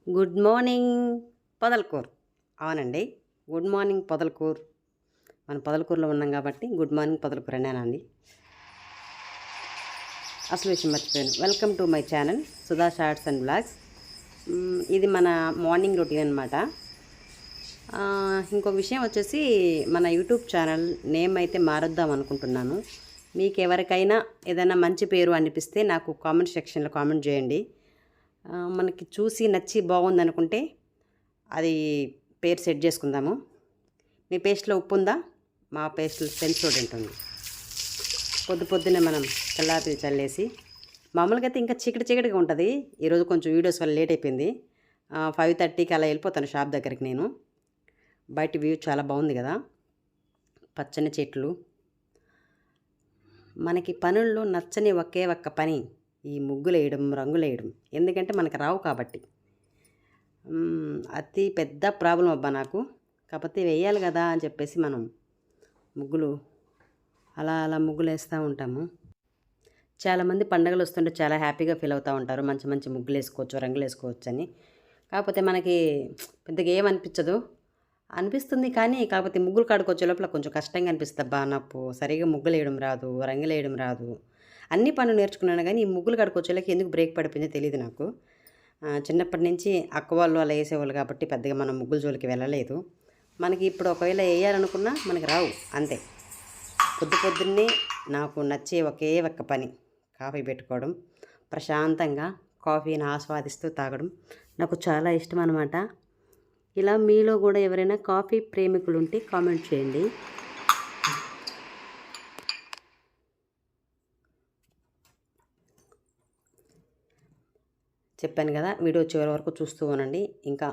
Good morning Podalakuru. అవునండి. Good morning Podalakuru. మనం పొదలకూరులో ఉన్నాం కాబట్టి గుడ్ మార్నింగ్ పొదలకూరు అన్నానండి. అసలు విషయం మర్చిపోయాను. Welcome to my channel Sudha shorts and blogs. ఇది మన మార్నింగ్ రొటీన్ అనమాట. ఇంకొక విషయం వచ్చేసి మన యూట్యూబ్ ఛానల్ నేమ్ అయితే మారుద్దాం అనుకుంటున్నాను. మీకు ఎవరికైనా ఏదైనా మంచి పేరు అనిపిస్తే నాకు కామెంట్ సెక్షన్లో కామెంట్ చేయండి. మనకి చూసి నచ్చి బాగుందనుకుంటే అది పేరు సెట్ చేసుకుందాము. మీ పేస్ట్లో ఉప్పు ఉందా? మా పేస్ట్లో సెన్సోడ్ ఉంటుంది. పొద్దున్నే మనం చల్లాపి చల్లేసి మామూలుగా అయితే ఇంకా చీకటిగా ఉంటుంది. ఈరోజు కొంచెం వీడియోస్ వల్ల లేట్ అయిపోయింది. 5:30కి అలా వెళ్ళిపోతాను షాప్ దగ్గరికి. నేను బయట వ్యూ చాలా బాగుంది కదా, పచ్చని చెట్లు. మనకి పనుల్లో నచ్చని ఒకే ఒక్క పని ఈ ముగ్గులు వేయడం, రంగులు వేయడం. ఎందుకంటే మనకు రావు కాబట్టి. అతి పెద్ద ప్రాబ్లం అబ్బా నాకు. కాకపోతే వేయాలి కదా అని చెప్పేసి మనం ముగ్గులు అలా ముగ్గులు వేస్తూ ఉంటాము. చాలామంది పండుగలు వస్తుంటే చాలా హ్యాపీగా ఫీల్ అవుతూ ఉంటారు. మంచి మంచి ముగ్గులు వేసుకోవచ్చు, రంగులు వేసుకోవచ్చు అని. కాకపోతే మనకి పెద్దగా ఏమనిపించదు. అనిపిస్తుంది కానీ కాకపోతే ముగ్గులు కాడుకొచ్చే లోపల కొంచెం కష్టంగా అనిపిస్తుంది. అబ్బా నాకు సరిగా ముగ్గులు వేయడం రాదు, రంగులు వేయడం రాదు. అన్ని పనులు నేర్చుకున్నాను కానీ ఈ ముగ్గులు కాడుకొచ్చేలోకి ఎందుకు బ్రేక్ పడిపోయిందో తెలియదు నాకు. చిన్నప్పటి నుంచి అక్క వాళ్ళు అలా వేసేవాళ్ళు కాబట్టి పెద్దగా మనం ముగ్గుల జోలికి వెళ్ళలేదు. మనకి ఇప్పుడు ఒకవేళ వేయాలనుకున్నా మనకి రావు అంతే. పొద్దున్నే నాకు నచ్చే ఒకే ఒక్క పని కాఫీ పెట్టుకోవడం, ప్రశాంతంగా కాఫీని ఆస్వాదిస్తూ తాగడం నాకు చాలా ఇష్టం అన్నమాట. ఇలా మీలో కూడా ఎవరైనా కాఫీ ప్రేమికులు ఉంటే కామెంట్ చేయండి. చెప్పాను కదా, వీడియో చివరి వరకు చూస్తూ ఉండండి. ఇంకా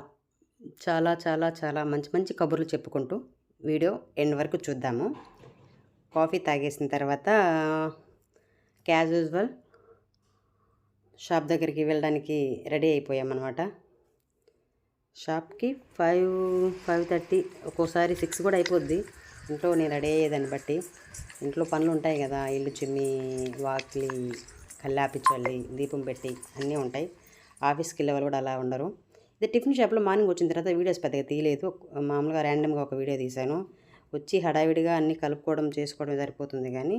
చాలా చాలా చాలా మంచి మంచి కబుర్లు చెప్పుకుంటూ వీడియో ఎండ్ వరకు చూద్దాము. కాఫీ తాగేసిన తర్వాత యాజ్ యూజువల్ షాప్ దగ్గరికి వెళ్ళడానికి రెడీ అయిపోయామన్నమాట. షాప్కి 5:30, ఒక్కోసారి 6 కూడా అయిపోద్ది. ఇంట్లో నేను రెడీ అయ్యేదాన్ని బట్టి. ఇంట్లో పనులు ఉంటాయి కదా, ఇల్లు చిమ్మి, వాకిలి కల్లాపి చల్లి, దీపం పెట్టి అన్నీ ఉంటాయి. ఆఫీస్కి వెళ్ళే వాళ్ళు కూడా అలా ఉండరు. ఇది టిఫిన్ షాప్లో మార్నింగ్ వచ్చిన తర్వాత వీడియోస్ పెద్దగా తీయలేదు. మామూలుగా ర్యాండమ్గా ఒక వీడియో తీశాను. వచ్చి హడావిడిగా అన్నీ కలుపుకోవడం చేసుకోవడం సరిపోతుంది కానీ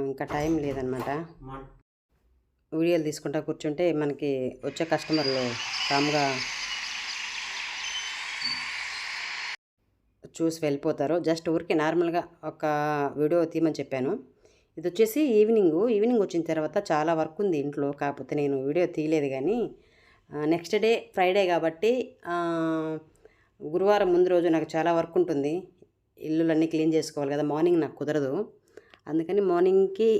ఇంకా టైం లేదనమాట. వీడియోలు తీసుకుంటా కూర్చుంటే మనకి వచ్చే కస్టమర్లు కామ్గా చూసి వెళ్ళిపోతారు. జస్ట్ ఊరికి నార్మల్గా ఒక వీడియో తీయమని చెప్పాను. ఇది వచ్చేసి ఈవినింగ్ వచ్చిన తర్వాత చాలా వర్క్ ఉంది ఇంట్లో. కాకపోతే నేను వీడియో తీయలేదు కానీ నెక్స్ట్ డే ఫ్రైడే కాబట్టి గురువారం ముందు రోజు నాకు చాలా వర్క్ ఉంటుంది. ఇల్లులన్నీ క్లీన్ చేసుకోవాలి కదా, మార్నింగ్ నాకు కుదరదు. అందుకని మార్నింగ్కి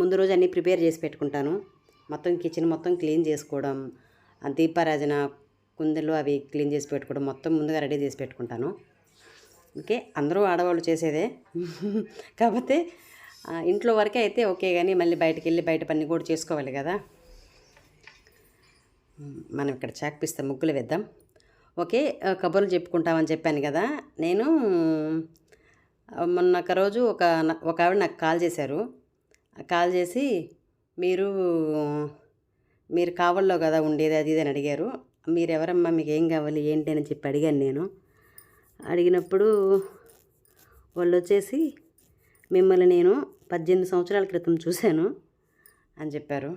ముందు రోజు అన్నీ ప్రిపేర్ చేసి పెట్టుకుంటాను. మొత్తం కిచెన్ మొత్తం క్లీన్ చేసుకోవడం, దీపారాజన కుందలు అవి క్లీన్ చేసి పెట్టుకోవడం మొత్తం ముందుగా రెడీ చేసి పెట్టుకుంటాను. ఓకే, అందరూ ఆడవాళ్ళు చేసేదే. కాకపోతే ఇంట్లో వరకే అయితే ఓకే, కానీ మళ్ళీ బయటకు వెళ్ళి బయట పని కూడా చేసుకోవాలి కదా. మనం ఇక్కడ చాక్పిస్తే ముగ్గులు వేద్దాం. ఓకే, కబుర్లు చెప్పుకుంటామని చెప్పాను కదా. నేను మొన్న ఒక రోజు ఒక ఆవిడ నాకు కాల్ చేశారు. కాల్ చేసి మీరు కావల్లో కదా ఉండేది అది ఇది అని అడిగారు. మీరెవరమ్మా, మీకు ఏం కావాలి ఏంటి అని చెప్పి అడిగాను. నేను అడిగినప్పుడు వాళ్ళు వచ్చేసి మిమ్మల్ని నేను 18 సంవత్సరాల క్రితం చూశాను అని చెప్పారు.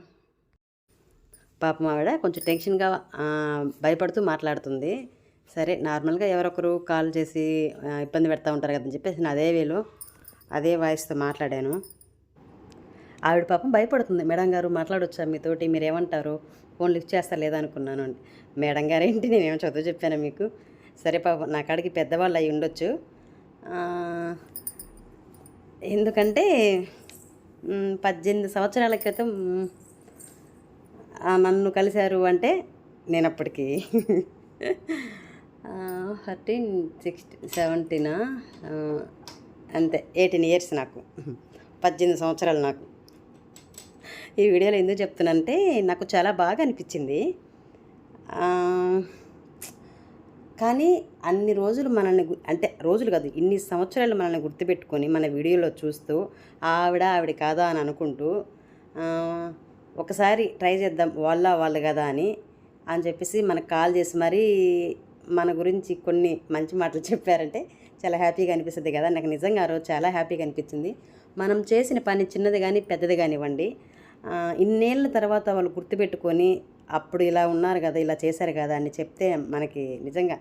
పాపం ఆవిడ కొంచెం టెన్షన్గా భయపడుతూ మాట్లాడుతుంది. సరే, నార్మల్గా ఎవరొకరు కాల్ చేసి ఇబ్బంది పెడతా ఉంటారు కదని చెప్పేసి నేను అదే వేలో అదే వాయిస్తో మాట్లాడాను. ఆవిడ పాపం భయపడుతుంది. మేడం గారు మాట్లాడొచ్చా మీతోటి, మీరేమంటారు, ఫోన్ లిఫ్ట్ చేస్తారు లేదా అనుకున్నాను. మేడం గారు ఏంటి, నేనేమో చదువు చెప్పాను మీకు. సరే పాపం నా కాడికి పెద్దవాళ్ళు అయి ఉండొచ్చు. ఎందుకంటే 18 సంవత్సరాల క్రితం నన్ను కలిశారు అంటే నేను అప్పటికి 13, 16, 17 అంతే 18 ఇయర్స్ నాకు. 18 సంవత్సరాలు నాకు. ఈ వీడియోలో ఎందుకు చెప్తున్నానంటే నాకు చాలా బాగా అనిపించింది. కానీ అన్ని రోజులు మనల్ని అంటే రోజులు కాదు, ఇన్ని సంవత్సరాలు మనల్ని గుర్తుపెట్టుకొని మన వీడియోలో చూస్తూ ఆవిడ కాదా అని అనుకుంటూ ఒకసారి ట్రై చేద్దాం వాళ్ళు కదా అని అని చెప్పేసి మనకు కాల్ చేసి మరీ మన గురించి కొన్ని మంచి మాటలు చెప్పారంటే చాలా హ్యాపీగా అనిపిస్తుంది కదా. నాకు నిజంగా ఆ రోజు చాలా హ్యాపీగా అనిపించింది. మనం చేసిన పని చిన్నది కానీ పెద్దది కానివ్వండి, ఇన్నేళ్ళ తర్వాత వాళ్ళు గుర్తుపెట్టుకొని అప్పుడు ఇలా ఉన్నారు కదా, ఇలా చేశారు కదా అని చెప్తే మనకి నిజంగా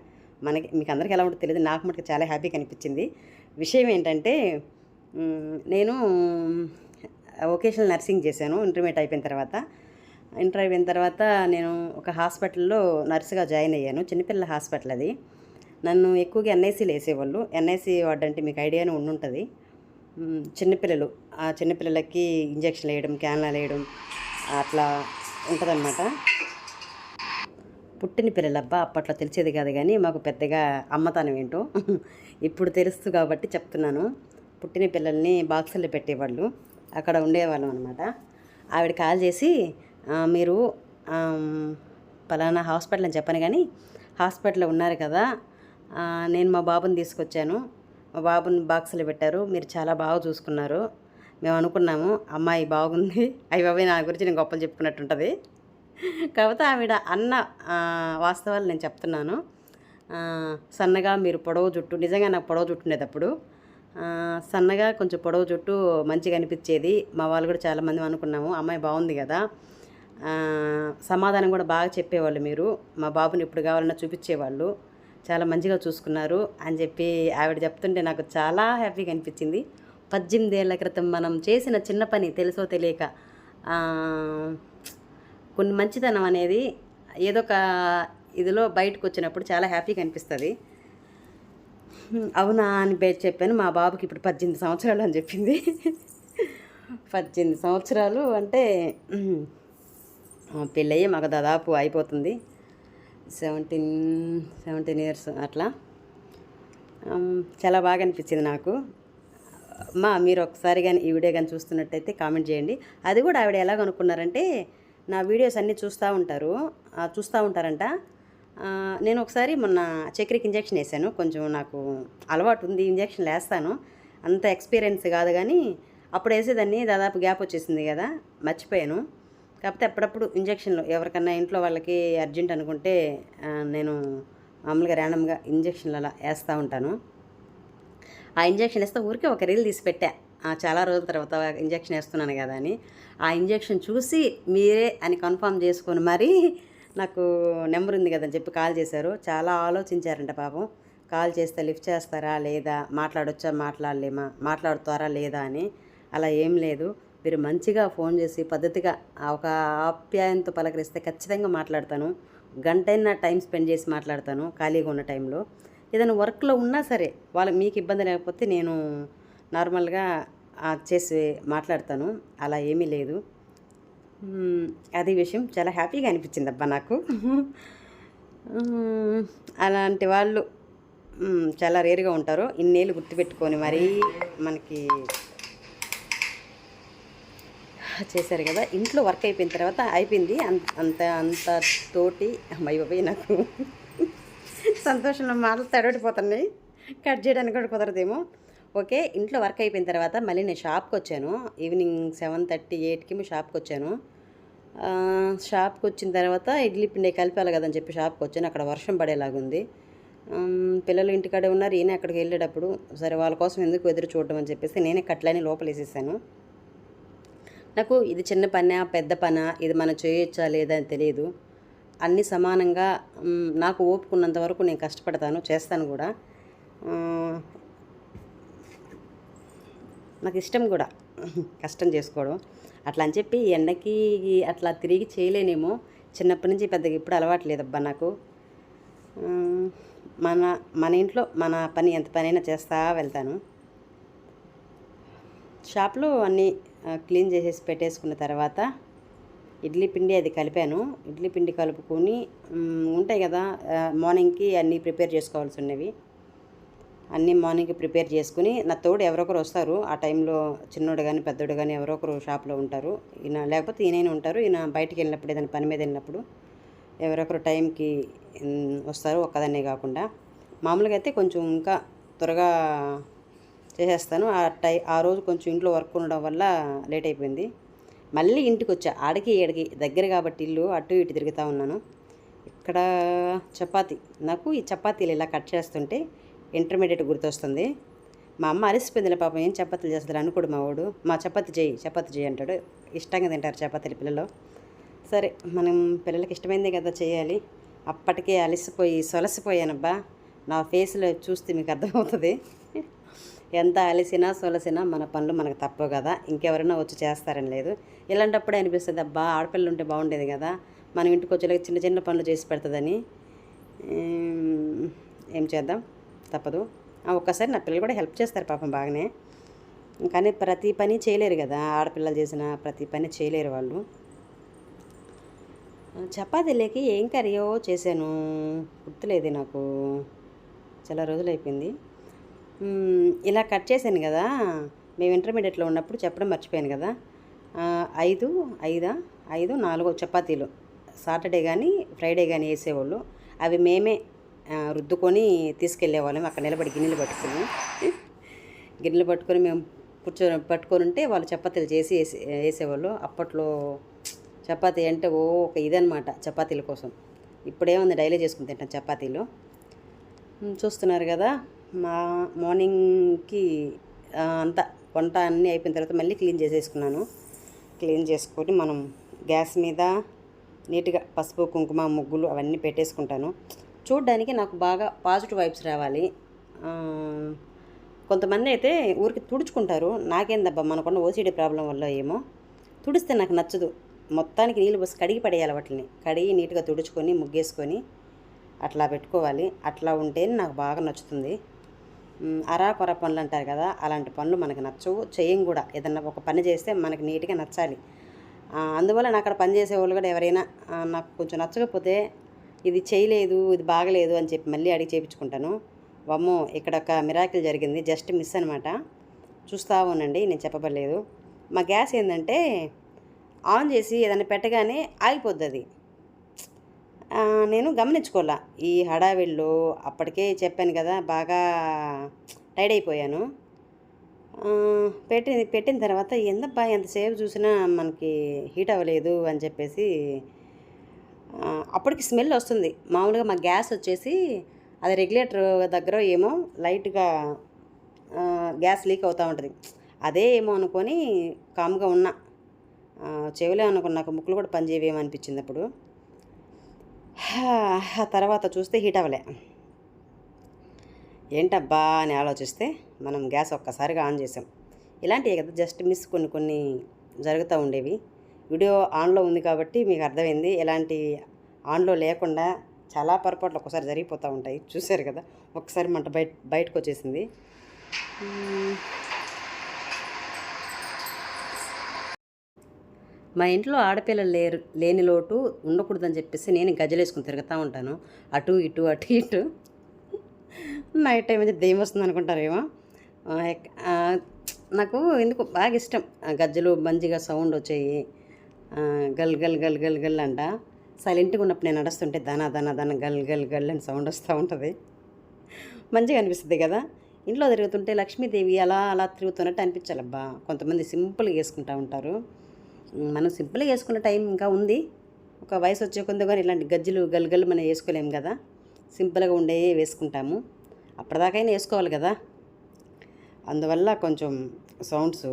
మీకు అందరికీ ఎలా ఉంటుందో తెలియదు, నాకు మటుకు చాలా హ్యాపీగా అనిపించింది. విషయం ఏంటంటే నేను వొకేషనల్ నర్సింగ్ చేశాను ఇంటర్మీడియట్ అయిపోయిన తర్వాత. ఇంటర్ అయిపోయిన తర్వాత నేను ఒక హాస్పిటల్లో నర్సుగా జాయిన్ అయ్యాను. చిన్నపిల్లల హాస్పిటల్ అది. నన్ను ఎక్కువగా ఎన్ఐసీలు వేసేవాళ్ళు. ఎన్ఐసీ వార్డ్ అంటే మీకు ఐడియానే ఉండుంటుంది. చిన్నపిల్లలు, ఆ చిన్నపిల్లలకి ఇంజక్షన్లు వేయడం, క్యాన్లాలు వేయడం అట్లా ఉంటుందన్నమాట. పుట్టిన పిల్లలబ్బా అప్పట్లో తెలిసేది కాదు, కానీ మాకు పెద్దగా అమ్మతనం ఏంటో ఇప్పుడు తెలుస్తు కాబట్టి చెప్తున్నాను. పుట్టిన పిల్లల్ని బాక్సుల్లో పెట్టేవాళ్ళు, అక్కడ ఉండేవాళ్ళం అనమాట. ఆవిడ కాల్ చేసి మీరు పలానా హాస్పిటల్ అని చెప్పాను, కానీ హాస్పిటల్లో ఉన్నారు కదా, నేను మా బాబుని తీసుకొచ్చాను, మా బాబుని బాక్సులు పెట్టారు, మీరు చాలా బాగా చూసుకున్నారు, మేము అనుకున్నాము అమ్మాయి బాగుంది, అయ్యి బాబాయ్ నా గురించి నేను గొప్పలు చెప్పుకున్నట్టుంటుంది. కాకపోతే ఆవిడ అన్న వాస్తవాలు నేను చెప్తున్నాను. సన్నగా మీరు పొడవు జుట్టు, నిజంగా నాకు పొడవు జుట్టు ఉండేది అప్పుడు, సన్నగా కొంచెం పొడవు జుట్టు మంచిగా అనిపించేది. మా వాళ్ళు కూడా చాలామంది అనుకున్నాము అమ్మాయి బాగుంది కదా, సమాధానం కూడా బాగా చెప్పేవాళ్ళు మీరు, మా బాబుని ఎప్పుడు కావాలన్నా చూపించేవాళ్ళు, చాలా మంచిగా చూసుకున్నారు అని చెప్పి ఆవిడ చెప్తుంటే నాకు చాలా హ్యాపీగా అనిపించింది. 18 ఏళ్ల క్రితం మనం చేసిన చిన్న పని తెలుసో తెలియక కొన్ని మంచితనం అనేది ఏదో ఒక ఇదిలో బయటకు వచ్చినప్పుడు చాలా హ్యాపీగా అనిపిస్తుంది. అవునా అని చెప్పాను. మా బాబుకి ఇప్పుడు 18 సంవత్సరాలు అని చెప్పింది. 18 సంవత్సరాలు అంటే పెళ్ళయ్యి మాకు దాదాపు అయిపోతుంది 17 ఇయర్స్ అట్లా. చాలా బాగా అనిపించింది నాకు. మీరు ఒకసారి కానీ ఈ వీడియో కానీ చూస్తున్నట్టయితే కామెంట్ చేయండి. అది కూడా ఆవిడ ఎలా కనుక్కున్నారంటే, నా వీడియోస్ అన్నీ చూస్తూ ఉంటారంట. నేను ఒకసారి మొన్న చక్కెరకి ఇంజక్షన్ వేసాను. కొంచెం నాకు అలవాటు ఉంది, ఇంజక్షన్లు వేస్తాను, అంత ఎక్స్పీరియన్స్ కాదు, కానీ అప్పుడు వేసేదాన్ని, దాదాపు గ్యాప్ వచ్చేసింది కదా, మర్చిపోయాను. కాకపోతే అప్పుడప్పుడు ఇంజక్షన్లు ఎవరికన్నా ఇంట్లో వాళ్ళకి అర్జెంట్ అనుకుంటే నేను మామూలుగా ర్యాండమ్గా ఇంజక్షన్లు అలా వేస్తూ ఉంటాను. ఆ ఇంజక్షన్ వేస్తే ఊరికే ఒక రీల్ తీసి పెట్టా, చాలా రోజుల తర్వాత ఇంజక్షన్ వేస్తున్నాను కదా అని. ఆ ఇంజక్షన్ చూసి మీరే అని కన్ఫర్మ్ చేసుకొని మరి నాకు నెంబర్ ఉంది కదని చెప్పి కాల్ చేశారు. చాలా ఆలోచించారంట పాపం. కాల్ చేస్తే లిఫ్ట్ చేస్తారా లేదా, మాట్లాడుతారా లేదా అని. అలా ఏం లేదు, మీరు మంచిగా ఫోన్ చేసి పద్ధతిగా ఒక ఆప్యాయంతో పలకరిస్తే ఖచ్చితంగా మాట్లాడతాను. గంటైనా టైం స్పెండ్ చేసి మాట్లాడతాను ఖాళీగా ఉన్న టైంలో. ఏదైనా వర్క్లో ఉన్నా సరే, మీకు ఇబ్బంది లేకపోతే నేను నార్మల్గా చేసి మాట్లాడతాను, అలా ఏమీ లేదు. అది విషయం చాలా హ్యాపీగా అనిపించింది అబ్బా నాకు. అలాంటి వాళ్ళు చాలా రేరుగా ఉంటారు. ఇన్నేళ్ళు గుర్తుపెట్టుకొని మరీ మనకి చేశారు కదా. ఇంట్లో వర్క్ అయిపోయిన తర్వాత అయిపోయింది అంత తోటి అమ్మాయి నాకు సంతోషంలో మాటలు తడబడిపోతున్నాయి, కట్ చేయడానికి కూడా కుదరదేమో. ఓకే, ఇంట్లో వర్క్ అయిపోయిన తర్వాత మళ్ళీ నేను షాప్కి వచ్చాను. ఈవినింగ్ 7:30, 8కి షాప్కి వచ్చాను. షాప్కి వచ్చిన తర్వాత ఇడ్లీ పిండి కలిపాలి కదని చెప్పి షాప్కి వచ్చాను. అక్కడ వర్షం పడేలాగుంది. పిల్లలు ఇంటికాడే ఉన్నారు, ఈయన అక్కడికి వెళ్ళేటప్పుడు సరే వాళ్ళ కోసం ఎందుకు ఎదురు చూడడం అని చెప్పేసి నేనే కట్లని లోపల వేసేసాను. నాకు ఇది చిన్న పనా పెద్ద పనా, ఇది మనం చేయొచ్చా లేదా అని తెలియదు. అన్నీ సమానంగా నాకు ఓపుకున్నంత వరకు నేను కష్టపడతాను, చేస్తాను కూడా. నాకు ఇష్టం కూడా కష్టం చేసుకోవడం. అట్లా అని చెప్పి ఎండకి అట్లా తిరిగి చేయలేనేమో, చిన్నప్పటి నుంచి పెద్దగా ఇప్పుడు అలవాటు లేదబ్బా నాకు. మన ఇంట్లో మన పని ఎంత పనైనా చేస్తూ వెళ్తాను. షాప్లో అన్నీ క్లీన్ చేసేసి పెట్టేసుకున్న తర్వాత ఇడ్లీ పిండి అది కలిపాను. ఇడ్లీ పిండి కలుపుకొని ఉంటాయి కదా మార్నింగ్కి అన్నీ ప్రిపేర్ చేసుకోవాల్సి ఉన్నవి, అన్నీ మార్నింగ్కి ప్రిపేర్ చేసుకుని నా తోడు ఎవరొకరు వస్తారు. ఆ టైంలో చిన్నోడు కానీ పెద్దోడు కానీ ఎవరో ఒకరు షాప్లో ఉంటారు. లేకపోతే ఈయన ఉంటారు. ఈయన బయటికి వెళ్ళినప్పుడు ఏదైనా పని మీద వెళ్ళినప్పుడు ఎవరొకరు టైంకి వస్తారు, ఒక్కదాన్నే కాకుండా. మామూలుగా అయితే కొంచెం ఇంకా త్వరగా చేసేస్తాను. ఆ రోజు కొంచెం ఇంట్లో వర్క్ ఉండడం వల్ల లేట్ అయిపోయింది. మళ్ళీ ఇంటికి వచ్చా, ఆడికి ఏడికి దగ్గర కాబట్టి ఇల్లు అటు ఇటు తిరుగుతూ ఉన్నాను. ఇక్కడ చపాతీ. నాకు ఈ చపాతీలు ఇలా కట్ చేస్తుంటే ఇంటర్మీడియట్ గుర్తొస్తుంది. మా అమ్మ అలసిపోయిందిలే పాపం, ఏం చపాతీలు చేస్తారు అనుకోడు మా వాడు. మా చపాతీ చేయి అంటాడు. ఇష్టంగా తింటారు చపాతీలు పిల్లలు. సరే, మనం పిల్లలకి ఇష్టమైందే కదా చేయాలి. అప్పటికే అలసిపోయి సొలసిపోయానబ్బా. నా ఫేస్లో చూస్తే మీకు అర్థమవుతుంది. ఎంత అలసినా సొలసినా మన పనులు మనకు తప్పవు కదా, ఇంకెవరైనా వచ్చి చేస్తారని లేదు. ఇలాంటప్పుడే అనిపిస్తుంది, అబ్బా ఆడపిల్లలు ఉంటే బాగుండేది కదా, మనం ఇంటికి వచ్చేలాగా చిన్న చిన్న పనులు చేసి పెడుతుందని. ఏం చేద్దాం, తప్పదు. ఒక్కసారి నా పిల్లలు కూడా హెల్ప్ చేస్తారు పాపం బాగానే, కానీ ప్రతి పని చేయలేరు కదా, ఆడపిల్లలు చేసిన ప్రతి పని చేయలేరు వాళ్ళు. చపాతీలోకి ఏం కర్రీయో చేశాను, గుర్తులేదు నాకు, చాలా రోజులు అయిపోయింది. ఇలా కట్ చేశాను కదా, మేము ఇంటర్మీడియట్లో ఉన్నప్పుడు చెప్పడం మర్చిపోయాను కదా. 4 చపాతీలు సాటర్డే కానీ ఫ్రైడే కానీ వేసేవాళ్ళు. అవి మేమే రుద్దుకొని తీసుకెళ్ళేవాళ్ళం. అక్కడ నిలబడి గిన్నెలు పట్టుకొని మేము పట్టుకొని ఉంటే వాళ్ళు చపాతీలు చేసి వేసేవాళ్ళు. అప్పట్లో చపాతీ అంటే ఒక ఇదనమాట చపాతీల కోసం. ఇప్పుడేముంది, డైలీ చేసుకుని తింటాం చపాతీలు. చూస్తున్నారు కదా, మా మార్నింగ్కి అంతా వంట అన్నీ అయిపోయిన తర్వాత మళ్ళీ క్లీన్ చేసేసుకున్నాను. క్లీన్ చేసుకొని మనం గ్యాస్ మీద నీట్గా పసుపు కుంకుమ ముగ్గులు అవన్నీ పెట్టేసుకుంటాను. చూడ్డానికి నాకు బాగా పాజిటివ్ వైబ్స్ రావాలి. కొంతమంది అయితే ఊరికి తుడుచుకుంటారు. నాకేందబ్బా, మనకున్న ఓసిడి ప్రాబ్లం వల్ల ఏమో తుడిస్తే నాకు నచ్చదు. మొత్తానికి నీళ్ళు పోసి కడిగి పడేయాలి, వాటిని కడిగి నీట్గా తుడుచుకొని ముగ్గేసుకొని అట్లా పెట్టుకోవాలి. అట్లా ఉంటేనే నాకు బాగా నచ్చుతుంది. కొర పనులు అంటారు కదా, అలాంటి పనులు మనకు నచ్చవు, చేయం కూడా. ఏదన్నా ఒక పని చేస్తే మనకి నీట్గా నచ్చాలి. అందువల్ల నాకు అక్కడ పని చేసేవాళ్ళు కూడా ఎవరైనా నాకు కొంచెం నచ్చకపోతే ఇది చేయలేదు, ఇది బాగలేదు అని చెప్పి మళ్ళీ అడిగి చేయించుకుంటాను. వమ్మో, ఇక్కడ ఒక మిరాకిల్ జరిగింది, జస్ట్ మిస్ అనమాట. చూస్తూ ఉండండి, నేను చెప్పబడలేదు. మా గ్యాస్ ఏంటంటే ఆన్ చేసి ఏదైనా పెట్టగానే ఆగిపోద్ది అది. నేను గమనించుకోలే ఈ హడావిడిలో. అప్పటికే చెప్పాను కదా, బాగా టైర్డ్ అయిపోయాను. పెట్టిన తర్వాత ఎంతబ్బా ఎంతసేపు చూసినా మనకి హీట్ అవ్వలేదు అని చెప్పేసి అప్పటికి స్మెల్ వస్తుంది. మామూలుగా మా గ్యాస్ వచ్చేసి అది రెగ్యులేటర్ దగ్గర ఏమో లైట్గా గ్యాస్ లీక్ అవుతూ ఉంటుంది. అదే ఏమో అనుకొని కామ్గా ఉన్నా. చెవిలే అనుకున్నా, నాకు ముక్కులు కూడా పనిచేయవేమో అనిపించింది అప్పుడు. ఆ తర్వాత చూస్తే హీట్ అవ్వలే. ఏంటబ్బా అని ఆలోచిస్తే మనం గ్యాస్ ఒక్కసారిగా ఆన్ చేసాం. ఇలాంటివి కదా జస్ట్ మిస్ కొన్ని జరుగుతూ ఉండేవి. వీడియో ఆన్లో ఉంది కాబట్టి మీకు అర్థమైంది. ఎలాంటి ఆన్లో లేకుండా చాలా పొరపాట్లు ఒక్కసారి జరిగిపోతూ ఉంటాయి. చూశారు కదా, ఒకసారి మంట బయటకు వచ్చేసింది. మా ఇంట్లో ఆడపిల్లలు లేని లోటు ఉండకూడదని చెప్పేసి నేను గజ్జలేసుకుని తిరుగుతూ ఉంటాను, అటు ఇటు. నైట్ టైం అయితే దెయ్యం వస్తుంది అనుకుంటారేమో. నాకు ఎందుకు బాగా ఇష్టం. గజ్జలు మంచిగా సౌండ్ వచ్చాయి, గల్ గల్ గల్ గల్ గల్ అంట. సైలెంట్గా ఉన్నప్పుడు నేను నడుస్తుంటే దన గల్ గల్ గల్ అని సౌండ్ వస్తూ ఉంటుంది. మంచిగా అనిపిస్తుంది కదా. ఇంట్లో తిరుగుతుంటే లక్ష్మీదేవి అలా తిరుగుతున్నట్టు అనిపించాలబ్బా. కొంతమంది సింపుల్గా వేసుకుంటూ ఉంటారు. మనం సింపుల్గా వేసుకున్న టైం ఇంకా ఉంది. ఒక వయసు వచ్చే కొంత కానీ ఇలాంటి గజ్జలు గల్గలు మనం వేసుకోలేము కదా, సింపుల్గా ఉండే వేసుకుంటాము. అప్పటిదాకైనా వేసుకోవాలి కదా. అందువల్ల కొంచెం సౌండ్స్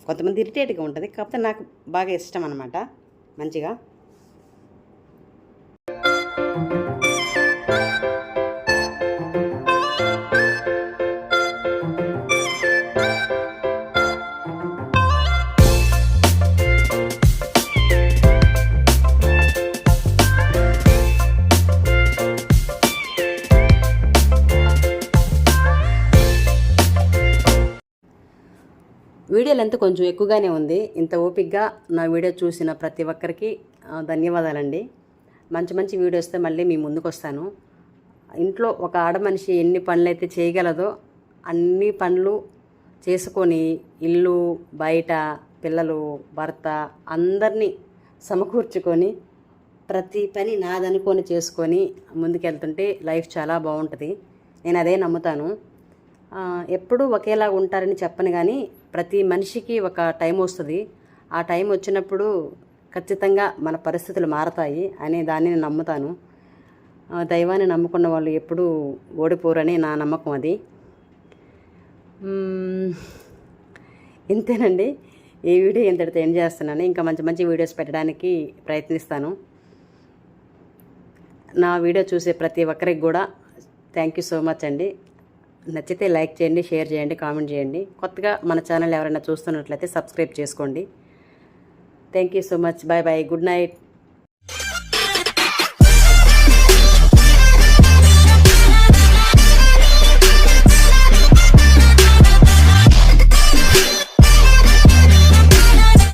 కొంతమంది ఇరిటేట్గా ఉంటుంది, కాకపోతే నాకు బాగా ఇష్టం అన్నమాట. మంచిగా వీడియో లెంత్ కొంచెం ఎక్కువగానే ఉంది. ఇంత ఓపికగా నా వీడియో చూసిన ప్రతి ఒక్కరికి ధన్యవాదాలండి. మంచి వీడియోస్తే మళ్ళీ మీ ముందుకు వస్తాను. ఇంట్లో ఒక ఆడమనిషి ఎన్ని పనులైతే చేయగలదో అన్ని పనులు చేసుకొని ఇల్లు బయట పిల్లలు భర్త అందరినీ సమకూర్చుకొని ప్రతి పని నాదనుకొని చేసుకొని ముందుకెళ్తుంటే లైఫ్ చాలా బాగుంటుంది. నేను అదే నమ్ముతాను. ఎప్పుడూ ఒకేలా ఉంటారని చెప్పను, కానీ ప్రతి మనిషికి ఒక టైం వస్తుంది. ఆ టైం వచ్చినప్పుడు ఖచ్చితంగా మన పరిస్థితులు మారతాయి అనే దాన్ని నేను నమ్ముతాను. దైవాన్ని నమ్ముకున్న వాళ్ళు ఎప్పుడూ ఓడిపోరని నా నమ్మకం అది. ఇంతేనండి, ఈ వీడియో ఇంతటితో ఎండ్ చేస్తున్నాను. ఇంకా మంచి మంచి వీడియోస్ పెట్టడానికి ప్రయత్నిస్తాను. నా వీడియో చూసే ప్రతి ఒక్కరికి కూడా థ్యాంక్ యూ సో మచ్ అండి. నచ్చితే లైక్ చేయండి, షేర్ చేయండి, కామెంట్ చేయండి. కొత్తగా మన ఛానల్ ఎవరైనా చూస్తున్నట్లయితే సబ్స్క్రైబ్ చేసుకోండి. Thank you so much. Bye bye. Good night.